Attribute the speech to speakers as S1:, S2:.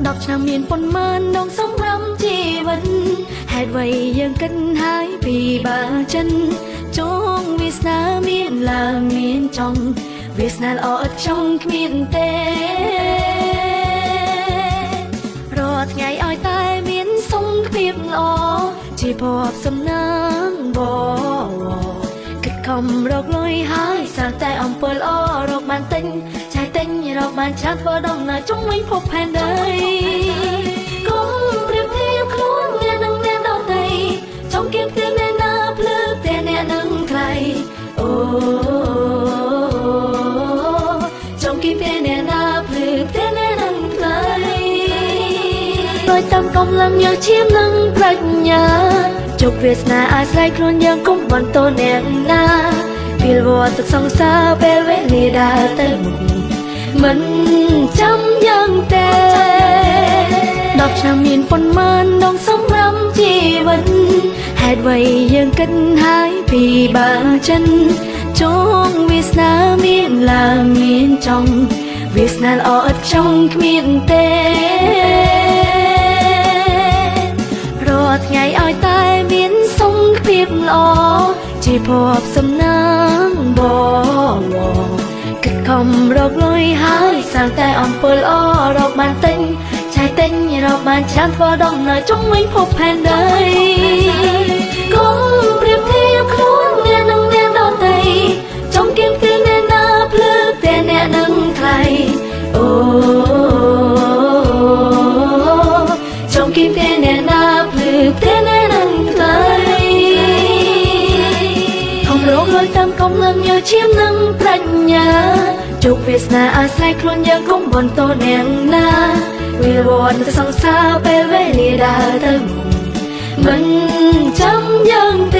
S1: 10 ឆ្នាំមានប៉ុន្មានដងសម្រាប់ជីវិតហេតុអ្វីយើងគិតហើយពីបើចិនចងវាសនាមានឡើងមានចង់វាសនាល្អឥតចង់គ្មានទេរាល់ថ្ងៃឲ្យតែមានសុខភាពល្អជាភពសំណាងបងគិតខំរកលុយហើយសាងតែអំពើល្អរកបានទិញឆៃទិញរកបានច្រើនធ្វើដំណើរជុំវិញភពផែនដីកុំប្រៀបធៀបខ្លួនអ្នកនឹងអ្នកដទៃចង់គៀបទៀតអ្នកណាភ្លឺតែអ្នកនឹងថ្លៃអូចង់គៀបទៀតអ្នកណាភ្លឺតែអ្នកនឹងថ្លៃដោយតាមកម្លាំងញើសឈាមនិងប្រាជ្ញាជោគវាសនាអាស្រ័យខ្លួនយើងកុំបន្តអ្នកណាពេលវត្តទឹកសង្សារពេលវេលាដើរទៅមុខមិនចាំយ៉ាងទេ10 ឆ្នាំមានប៉ុន្មានដងសម្រាប់ជីវិតហេតុអ្វីយើងគិតហើយពីបើចិនចងវាសនាមានឡើងមានចង់វាសនាល្អឥតចង់គ្មានទេរាល់ថ្ងៃឲ្យតែមានសុខភាពល្អជាភពសំណាងបងគិតខំរកលុយហើយសាងតែអំពើល្អរកបានទិញឆៃទិញរកបានច្រើនធ្វើដំណើរជុំវិញភពផែនដីកុំប្រៀបធៀបខ្លួនអ្នកនឹងអ្នកដទៃចង់គៀបទៀតអ្នកណាភ្លឺតែអ្នកនឹងថ្លៃអូចង់គៀបទៀតអ្នកណាភ្លឺតែអ្នកនឹងថ្លៃរកលុយតាមកម្លាំងញើសឈាមនិងប្រាជ្ញាជោគវាសនាអាស្រ័យខ្លួនយើងកុំបន្តអ្នកណាវាវត្តទៅសង្សារពេលវេលាដើរទៅមុខមិនចាំយ៉ាងទេ